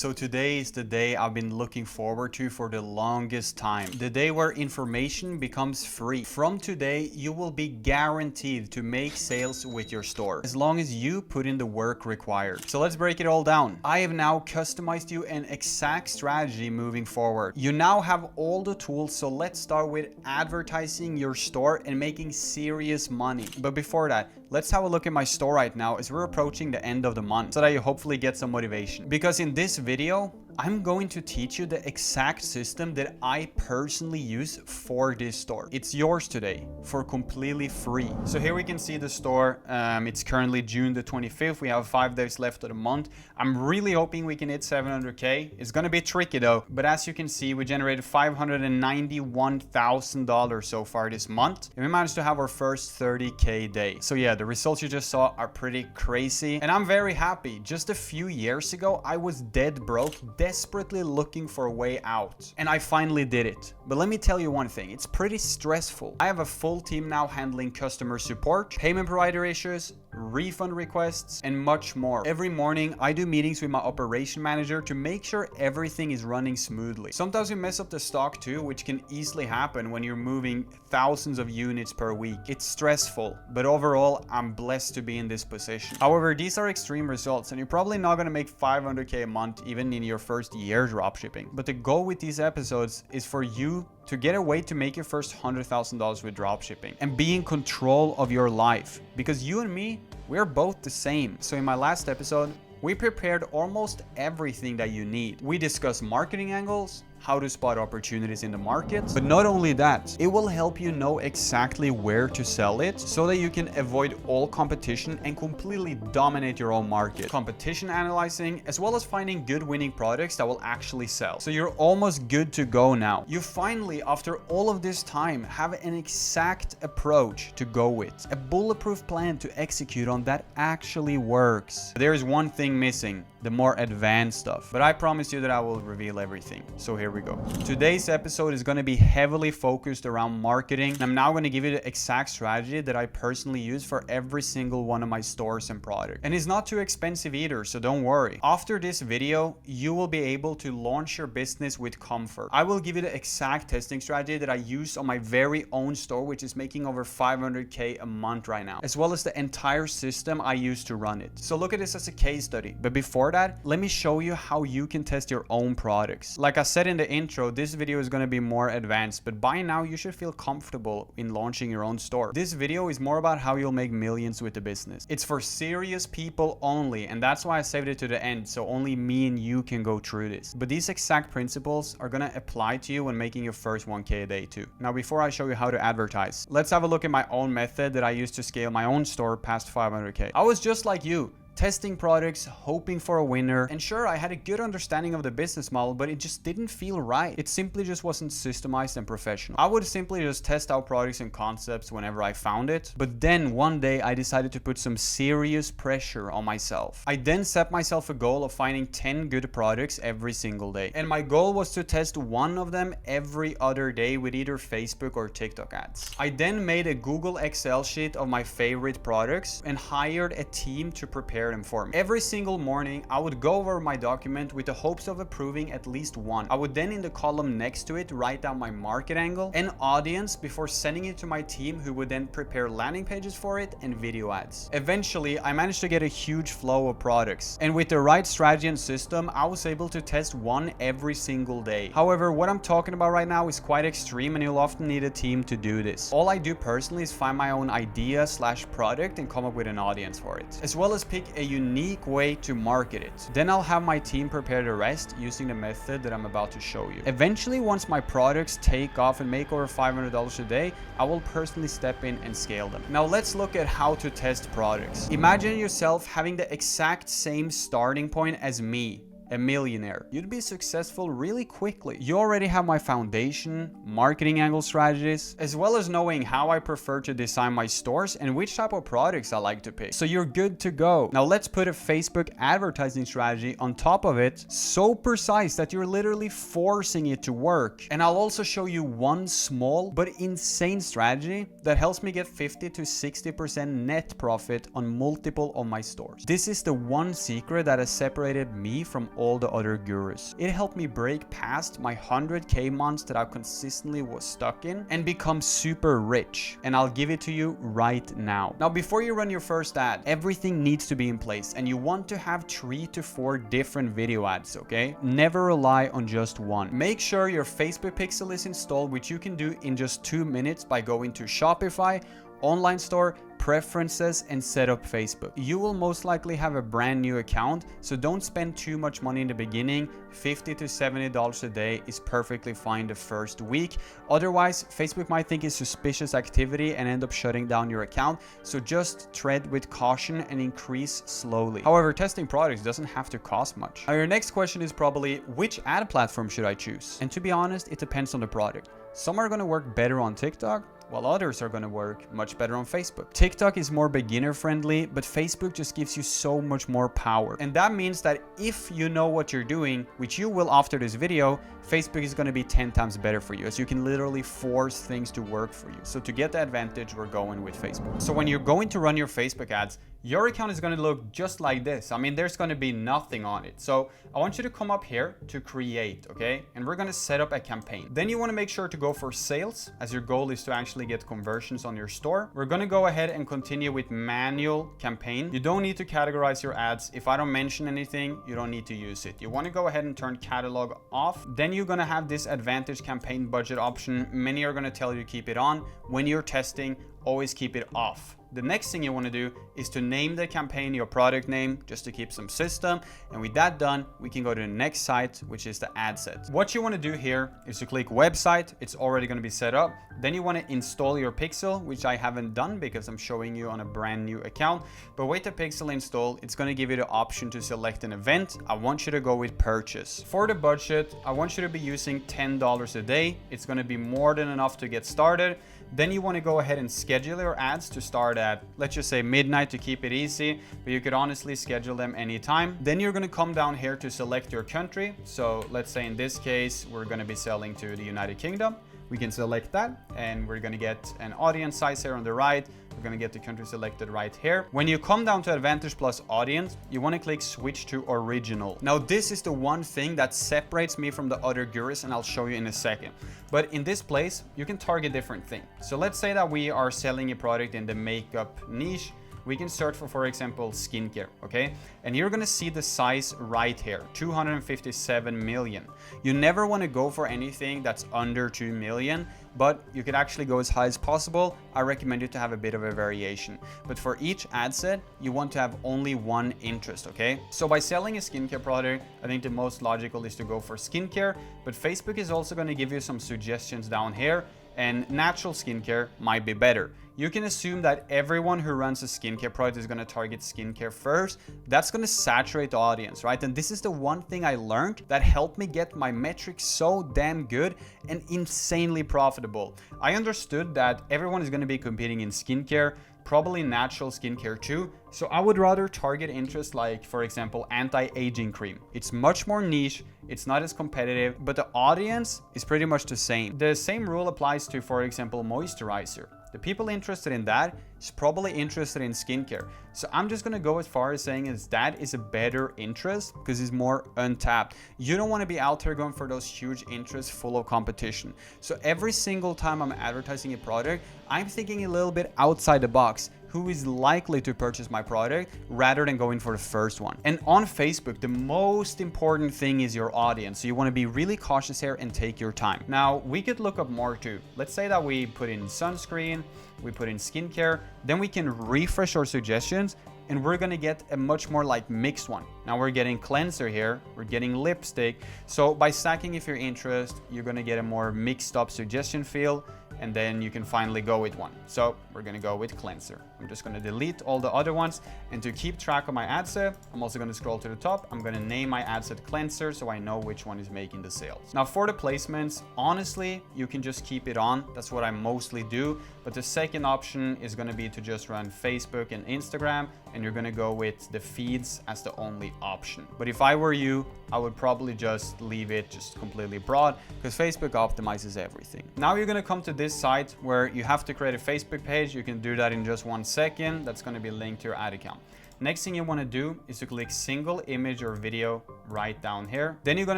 So today is the day I've been looking forward to for the longest time. The day where information becomes free. From today, you will be guaranteed to make sales with your store, as long as you put in the work required. So let's break it all down. I have now customized you an exact strategy moving forward. You now have all the tools, so let's start with advertising your store and making serious money. But before that, let's have a look at my store right now as we're approaching the end of the month so that you hopefully get some motivation. Because in this video, I'm going to teach you the exact system that I personally use for this store. It's yours today for completely free. So here we can see the store. It's currently June the 25th. We have 5 days left of the month. I'm really hoping we can hit 700K. It's gonna be tricky though, but as you can see, we generated $591,000 so far this month. And we managed to have our first 30K day. So yeah, the results you just saw are pretty crazy. And I'm very happy. Just a few years ago, I was dead broke, desperately looking for a way out. And I finally did it. But let me tell you one thing, it's pretty stressful. I have a full team now handling customer support, payment provider issues, refund requests, and much more. Every morning, I do meetings with my operation manager to make sure everything is running smoothly. Sometimes we mess up the stock too, which can easily happen when you're moving thousands of units per week. It's stressful, but overall, I'm blessed to be in this position. However, these are extreme results, and you're probably not gonna make 500K a month even in your first year dropshipping. But the goal with these episodes is for you to get a way to make your first $100,000 with dropshipping and be in control of your life. Because you and me, we're both the same. So in my last episode, we prepared almost everything that you need. We discussed marketing angles, how to spot opportunities in the market. But not only that, it will help you know exactly where to sell it so that you can avoid all competition and completely dominate your own market. Competition analyzing, as well as finding good winning products that will actually sell. So you're almost good to go now. You finally, after all of this time, have an exact approach to go with. A bulletproof plan to execute on that actually works. There's one thing missing, the more advanced stuff. But I promise you that I will reveal everything. So here we go. Today's episode is going to be heavily focused around marketing. I'm now going to give you the exact strategy that I personally use for every single one of my stores and products. And it's not too expensive either, so don't worry. After this video, you will be able to launch your business with comfort. I will give you the exact testing strategy that I use on my very own store, which is making over 500K a month right now, as well as the entire system I use to run it. So look at this as a case study. But before that, let me show you how you can test your own products. Like I said in the intro, this video is going to be more advanced, but by now you should feel comfortable in launching your own store. This video is more about how you'll make millions with the business. It's for serious people only, and that's why I saved it to the end, so only me and you can go through this. But these exact principles are going to apply to you when making your first 1K a day too. Now, before I show you how to advertise, let's have a look at my own method that I use to scale my own store past 500K. I was just like you, testing products, hoping for a winner. And sure, I had a good understanding of the business model, but it just didn't feel right. It simply just wasn't systemized and professional. I would simply just test out products and concepts whenever I found it. But then one day I decided to put some serious pressure on myself. I then set myself a goal of finding 10 good products every single day. And my goal was to test one of them every other day with either Facebook or TikTok ads. I then made a Google Excel sheet of my favorite products and hired a team to prepare them for me. Every single morning, I would go over my document with the hopes of approving at least one. I would then in the column next to it write down my market angle and audience before sending it to my team, who would then prepare landing pages for it and video ads. Eventually, I managed to get a huge flow of products. And with the right strategy and system, I was able to test one every single day. However, what I'm talking about right now is quite extreme, and you'll often need a team to do this. All I do personally is find my own idea/product and come up with an audience for it, as well as pick a unique way to market it. Then I'll have my team prepare the rest using the method that I'm about to show you. Eventually, once my products take off and make over $500 a day, I will personally step in and scale them. Now let's look at how to test products. Imagine yourself having the exact same starting point as me, a millionaire. You'd be successful really quickly. You already have my foundation, marketing angle strategies, as well as knowing how I prefer to design my stores and which type of products I like to pick. So you're good to go. Now let's put a Facebook advertising strategy on top of it, so precise that you're literally forcing it to work. And I'll also show you one small but insane strategy that helps me get 50 to 60% net profit on multiple of my stores. This is the one secret that has separated me from all the other gurus. It helped me break past my 100K months that I consistently was stuck in and become super rich. And I'll give it to you right now. Now, before you run your first ad, everything needs to be in place, and you want to have 3 to 4 different video ads, okay? Never rely on just one. Make sure your Facebook pixel is installed, which you can do in just 2 minutes by going to Shopify, online store, preferences, and set up Facebook. You will most likely have a brand new account, so don't spend too much money in the beginning. $50 to $70 a day is perfectly fine the first week. Otherwise, Facebook might think it's suspicious activity and end up shutting down your account. So just tread with caution and increase slowly. However, testing products doesn't have to cost much. Now, your next question is probably, which ad platform should I choose? And to be honest, it depends on the product. Some are going to work better on TikTok, while others are going to work much better on Facebook. TikTok is more beginner friendly, but Facebook just gives you so much more power. And that means that if you know what you're doing, which you will after this video, Facebook is going to be 10 times better for you, as you can literally force things to work for you. So to get the advantage, we're going with Facebook. So when you're going to run your Facebook ads, your account is going to look just like this. I mean, there's going to be nothing on it. So I want you to come up here to create, okay? And we're going to set up a campaign. Then you want to make sure to go for sales, as your goal is to actually get conversions on your store. We're going to go ahead and continue with manual campaign. You don't need to categorize your ads. If I don't mention anything, you don't need to use it. You want to go ahead and turn catalog off. Then you're going to have this advantage campaign budget option. Many are going to tell you to keep it on. When you're testing, always keep it off. The next thing you want to do is to name the campaign your product name, just to keep some system. And with that done, we can go to the next site, which is the ad set. What you want to do here is to click website. It's already going to be set up. Then you want to install your pixel, which I haven't done because I'm showing you on a brand new account. But with the pixel installed, it's going to give you the option to select an event. I want you to go with purchase. For the budget, I want you to be using $10 a day. It's going to be more than enough to get started. Then you want to go ahead and schedule your ads to start at, let's just say midnight to keep it easy, but you could honestly schedule them anytime. Then you're going to come down here to select your country. So let's say in this case, we're going to be selling to the United Kingdom. We can select that and we're going to get an audience size here on the right. We're going to get the country selected right here. When you come down to Advantage Plus Audience, you want to click Switch to Original. Now, this is the one thing that separates me from the other gurus, and I'll show you in a second. But in this place, you can target different things. So let's say that we are selling a product in the makeup niche. We can search for example, skincare, okay? And you're gonna see the size right here, 257 million. You never wanna go for anything that's under 2 million, but you could actually go as high as possible. I recommend you to have a bit of a variation. But for each ad set, you want to have only one interest, okay? So by selling a skincare product, I think the most logical is to go for skincare, but Facebook is also gonna give you some suggestions down here, and natural skincare might be better. You can assume that everyone who runs a skincare product is going to target skincare first. That's going to saturate the audience, right? And this is the one thing I learned that helped me get my metrics so damn good and insanely profitable. I understood that everyone is going to be competing in skincare, probably natural skincare too. So I would rather target interests like, for example, anti-aging cream. It's much more niche, it's not as competitive, but the audience is pretty much the same. The same rule applies to, for example, moisturizer. The people interested in that is probably interested in skincare. So I'm just gonna go as far as saying is that is a better interest because it's more untapped. You don't wanna be out there going for those huge interests full of competition. So every single time I'm advertising a product, I'm thinking a little bit outside the box. Who is likely to purchase my product rather than going for the first one. And on Facebook, the most important thing is your audience. So you want to be really cautious here and take your time. Now, we could look up more too. Let's say that we put in sunscreen, we put in skincare, then we can refresh our suggestions and we're gonna get a much more like mixed one. Now we're getting cleanser here, we're getting lipstick. So by stacking if your interest, you're gonna get a more mixed up suggestion field, and then you can finally go with one. So we're gonna go with cleanser. I'm just gonna delete all the other ones, and to keep track of my ad set, I'm also gonna scroll to the top. I'm gonna name my ad set cleanser so I know which one is making the sales. Now for the placements, honestly, you can just keep it on. That's what I mostly do. But the second option is gonna be to just run Facebook and Instagram, and you're gonna go with the feeds as the only option. But if I were you, I would probably just leave it just completely broad because Facebook optimizes everything. Now you're gonna come to this site where you have to create a Facebook page. You can do that in just 1 second. That's going to be linked to your ad account. Next thing you want to do is to click single image or video right down here. Then you're going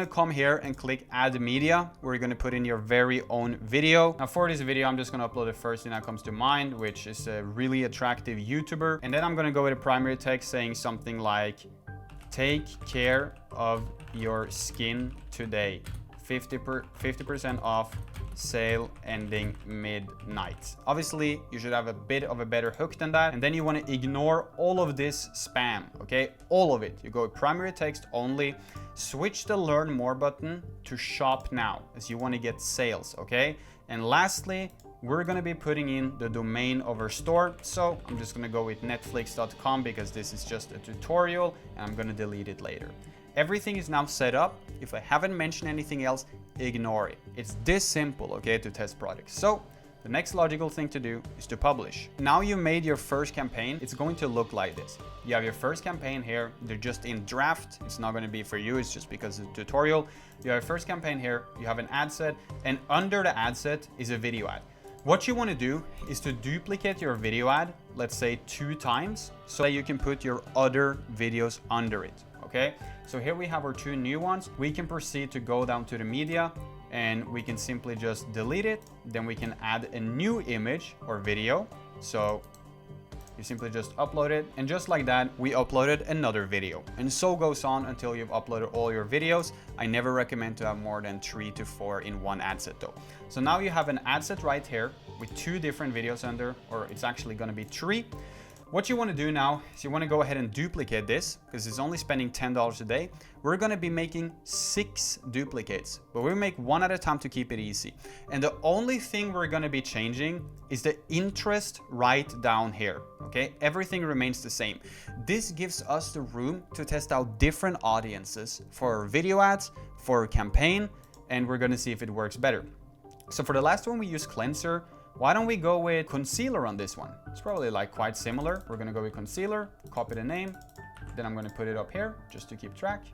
to come here and click add media, where you're going to put in your very own video. Now for this video, I'm just going to upload the first thing that comes to mind, which is a really attractive YouTuber. And then I'm going to go with a primary text saying something like, take care of your skin today. 50% off, sale ending midnight. Obviously, you should have a bit of a better hook than that. And then you want to ignore all of this spam, okay? All of it. You go primary text only, switch the learn more button to shop now, as you want to get sales, okay? And lastly, we're going to be putting in the domain of our store. So I'm just going to go with netflix.com because this is just a tutorial and I'm going to delete it later. Everything is now set up. If I haven't mentioned anything else, ignore it. It's this simple, okay, to test products. So the next logical thing to do is to publish. Now you made your first campaign. It's going to look like this. You have your first campaign here. They're just in draft. It's not going to be for you. It's just because it's a tutorial. You have your first campaign here. You have an ad set, and under the ad set is a video ad. What you want to do is to duplicate your video ad, let's say 2 times, so that you can put your other videos under it. Okay, so here we have our 2 new ones. We can proceed to go down to the media and we can simply just delete it. Then we can add a new image or video. So you simply just upload it, and just like that, we uploaded another video. And so goes on until you've uploaded all your videos. I never recommend to have more than 3 to 4 in one ad set though. So now you have an ad set right here with 2 different videos under, or it's actually gonna be 3. What you want to do now is you want to go ahead and duplicate this, because it's only spending $10 a day. We're going to be making 6 duplicates, but we make 1 at a time to keep it easy. And the only thing we're going to be changing is the interest right down here. Okay, everything remains the same. This gives us the room to test out different audiences for video ads, for a campaign, and we're going to see if it works better. So for the last one, we use cleanser. Why don't we go with concealer on this one? It's probably like quite similar. We're gonna go with concealer, copy the name, then I'm gonna put it up here just to keep track.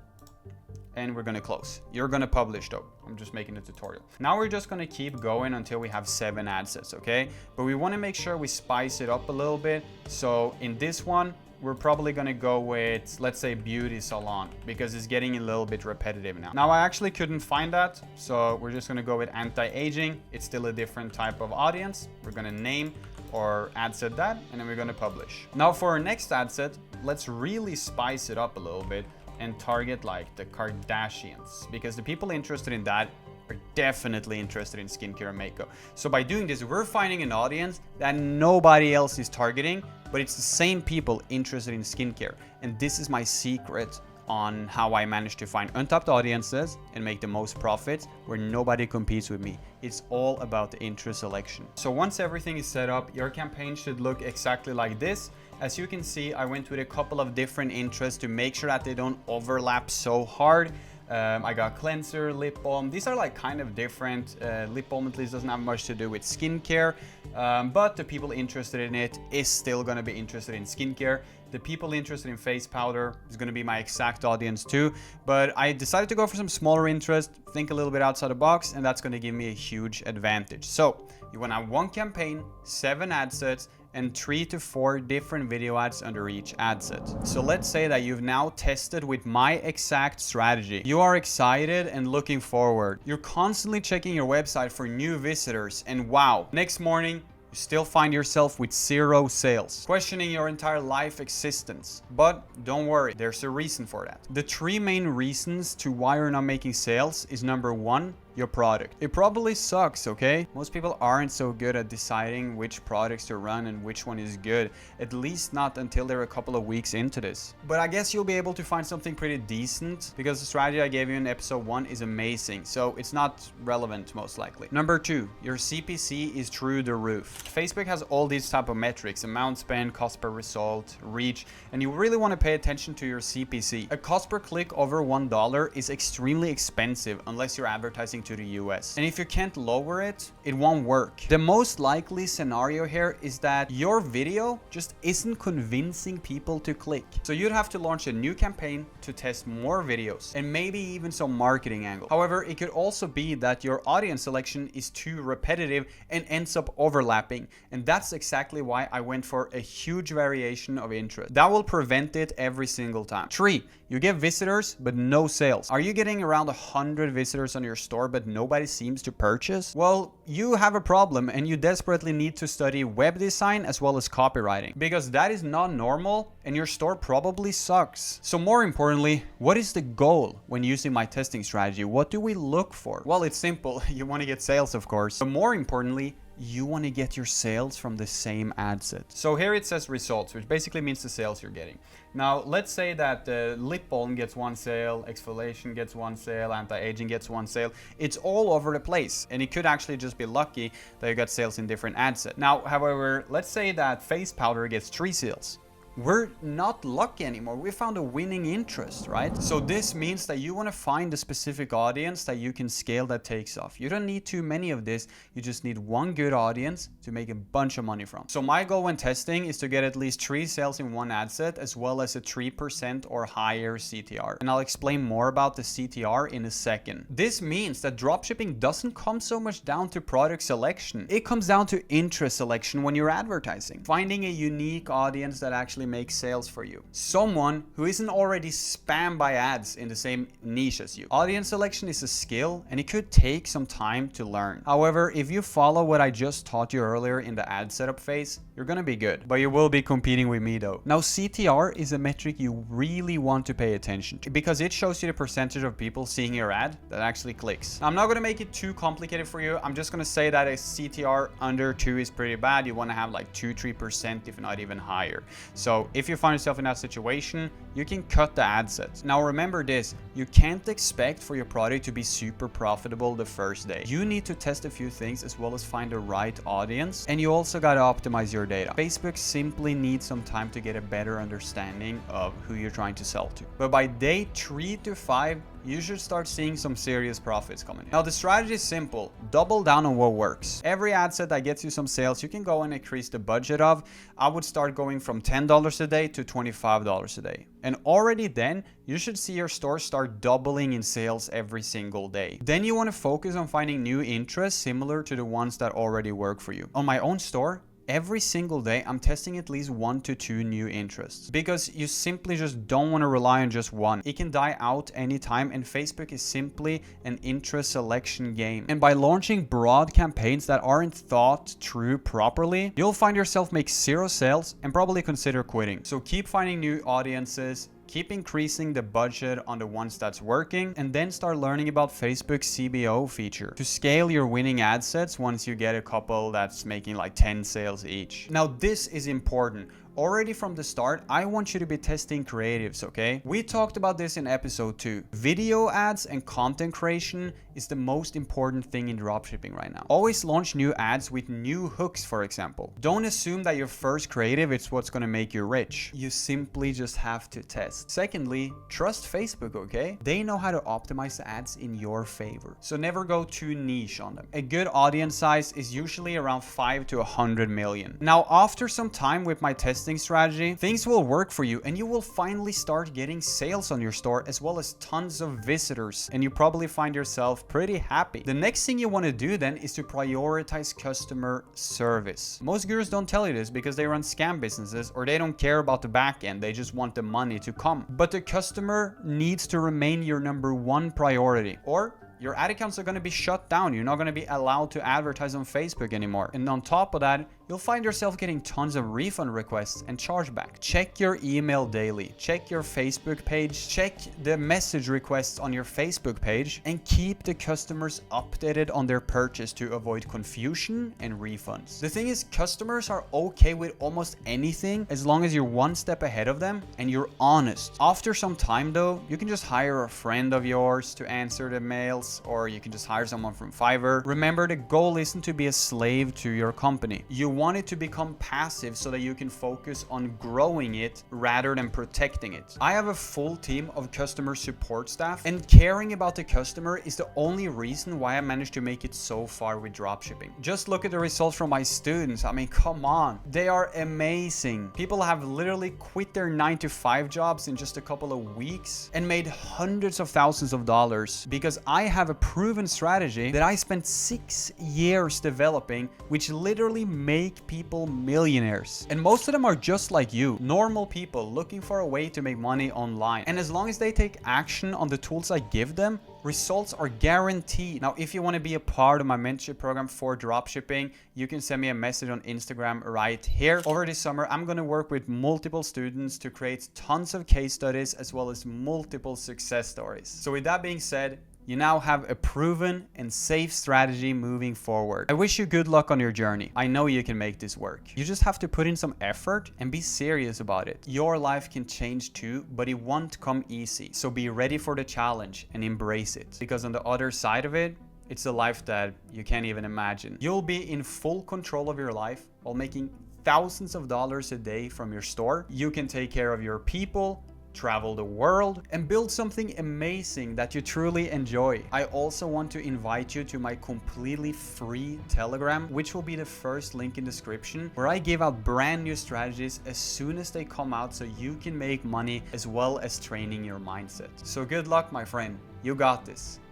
And we're gonna close. You're gonna publish though. I'm just making a tutorial. Now we're just gonna keep going until we have 7 ad sets, okay? But we wanna make sure we spice it up a little bit. So in this one, we're probably gonna go with, let's say, beauty salon, because it's getting a little bit repetitive now. Now I actually couldn't find that, so we're just gonna go with anti-aging. It's still a different type of audience. We're gonna name or ad set that, and then we're gonna publish. Now for our next ad set, let's really spice it up a little bit and target like the Kardashians, because the people interested in that are definitely interested in skincare and makeup. So by doing this, we're finding an audience that nobody else is targeting, but it's the same people interested in skincare. And this is my secret on how I manage to find untapped audiences and make the most profits where nobody competes with me. It's all about the interest selection. So once everything is set up, your campaign should look exactly like this. As you can see, I went with a couple of different interests to make sure that they don't overlap so hard. I got cleanser, lip balm. These are like kind of different. Lip balm at least doesn't have much to do with skincare, but the people interested in it is still gonna be interested in skincare. The people interested in face powder is gonna be my exact audience too, but I decided to go for some smaller interest, think a little bit outside the box, and that's gonna give me a huge advantage. So you wanna have 1 campaign, 7 ad sets, and 3 to 4 different video ads under each ad set. So let's say that you've now tested with my exact strategy. You are excited and looking forward. You're constantly checking your website for new visitors, and wow, next morning, you still find yourself with 0 sales, questioning your entire life existence. But don't worry, there's a reason for that. The 3 main reasons to why you're not making sales is number 1, your product. It probably sucks, okay? Most people aren't so good at deciding which products to run and which one is good, at least not until they're a couple of weeks into this. But I guess you'll be able to find something pretty decent, because the strategy I gave you in episode 1 is amazing, so it's not relevant most likely. Number 2, your CPC is through the roof. Facebook has all these type of metrics: amount spent, cost per result, reach, and you really want to pay attention to your CPC. A cost per click over $1 is extremely expensive unless you're advertising shipping to the US. And if you can't lower it, it won't work. The most likely scenario here is that your video just isn't convincing people to click. So you'd have to launch a new campaign to test more videos and maybe even some marketing angle. However, it could also be that your audience selection is too repetitive and ends up overlapping. And that's exactly why I went for a huge variation of interest. That will prevent it every single time. 3. You get visitors, but no sales. Are you getting around 100 visitors on your store, but nobody seems to purchase? Well, you have a problem and you desperately need to study web design as well as copywriting, because that is not normal and your store probably sucks. So more importantly, what is the goal when using my testing strategy? What do we look for? Well, it's simple. You want to get sales, of course. But more importantly, you want to get your sales from the same ad set. So here it says results, which basically means the sales you're getting. Now, let's say that lip balm gets 1 sale, exfoliation gets 1 sale, anti-aging gets 1 sale. It's all over the place, and it could actually just be lucky that you got sales in different ad sets. Now, however, let's say that face powder gets 3 sales. We're not lucky anymore. We found a winning interest, right? So this means that you want to find a specific audience that you can scale that takes off. You don't need too many of this. You just need one good audience to make a bunch of money from. So my goal when testing is to get at least 3 sales in one ad set, as well as a 3% or higher CTR. And I'll explain more about the CTR in a second. This means that dropshipping doesn't come so much down to product selection. It comes down to interest selection when you're advertising. Finding a unique audience that actually make sales for you. Someone who isn't already spammed by ads in the same niche as you. Audience selection is a skill and it could take some time to learn. However, if you follow what I just taught you earlier in the ad setup phase, you're gonna be good. But you will be competing with me though. Now, CTR is a metric you really want to pay attention to because it shows you the percentage of people seeing your ad that actually clicks. Now, I'm not gonna make it too complicated for you. I'm just gonna say that a CTR under 2 is pretty bad. You wanna have like 2-3%, if not even higher. So if you find yourself in that situation, you can cut the ad sets. Now remember this, you can't expect for your product to be super profitable the first day. You need to test a few things as well as find the right audience, and you also got to optimize your data. Facebook simply needs some time to get a better understanding of who you're trying to sell to. But by day 3 to 5, you should start seeing some serious profits coming in. Now, the strategy is simple. Double down on what works. Every ad set that gets you some sales, you can go and increase the budget of. I would start going from $10 a day to $25 a day. And already then, you should see your store start doubling in sales every single day. Then you want to focus on finding new interests similar to the ones that already work for you. On my own store, every single day, I'm testing at least 1 to 2 new interests because you simply just don't want to rely on just one. It can die out anytime, and Facebook is simply an interest selection game. And by launching broad campaigns that aren't thought through properly, you'll find yourself make 0 sales and probably consider quitting. So keep finding new audiences, keep increasing the budget on the ones that's working, and then start learning about Facebook's CBO feature to scale your winning ad sets once you get a couple that's making like 10 sales each. Now, this is important. Already from the start, I want you to be testing creatives, okay? We talked about this in episode 2. Video ads and content creation is the most important thing in dropshipping right now. Always launch new ads with new hooks, for example. Don't assume that your first creative is what's gonna make you rich. You simply just have to test. Secondly, trust Facebook, okay? They know how to optimize the ads in your favor. So never go too niche on them. A good audience size is usually around 5 to 100 million. Now, after some time with my testing strategy, things will work for you and you will finally start getting sales on your store as well as tons of visitors, and you probably find yourself pretty happy. The next thing you want to do then is to prioritize customer service. Most gurus don't tell you this because they run scam businesses or they don't care about the back end, they just want the money to come. But the customer needs to remain your number 1 priority, or your ad accounts are going to be shut down. You're not going to be allowed to advertise on Facebook anymore. And on top of that, you'll find yourself getting tons of refund requests and chargeback. Check your email daily. Check your Facebook page. Check the message requests on your Facebook page and keep the customers updated on their purchase to avoid confusion and refunds. The thing is, customers are okay with almost anything as long as you're 1 step ahead of them and you're honest. After some time though, you can just hire a friend of yours to answer the mails months, or you can just hire someone from Fiverr. Remember, the goal isn't to be a slave to your company. You want it to become passive so that you can focus on growing it rather than protecting it. I have a full team of customer support staff, and caring about the customer is the only reason why I managed to make it so far with dropshipping. Just look at the results from my students. I mean, come on. They are amazing. People have literally quit their 9-to-5 jobs in just a couple of weeks and made hundreds of thousands of dollars because I have a proven strategy that I spent 6 years developing, which literally make people millionaires. And most of them are just like you, normal people looking for a way to make money online. And as long as they take action on the tools I give them, results are guaranteed. Now, if you want to be a part of my mentorship program for dropshipping, you can send me a message on Instagram right here. Over this summer, I'm going to work with multiple students to create tons of case studies as well as multiple success stories. So with that being said, you now have a proven and safe strategy moving forward. I wish you good luck on your journey. I know you can make this work. You just have to put in some effort and be serious about it. Your life can change too, but it won't come easy. So be ready for the challenge and embrace it. Because on the other side of it, it's a life that you can't even imagine. You'll be in full control of your life while making thousands of dollars a day from your store. You can take care of your people, travel the world, and build something amazing that you truly enjoy. I also want to invite you to my completely free Telegram, which will be the first link in the description, where I give out brand new strategies as soon as they come out so you can make money as well as training your mindset. So good luck, my friend. You got this.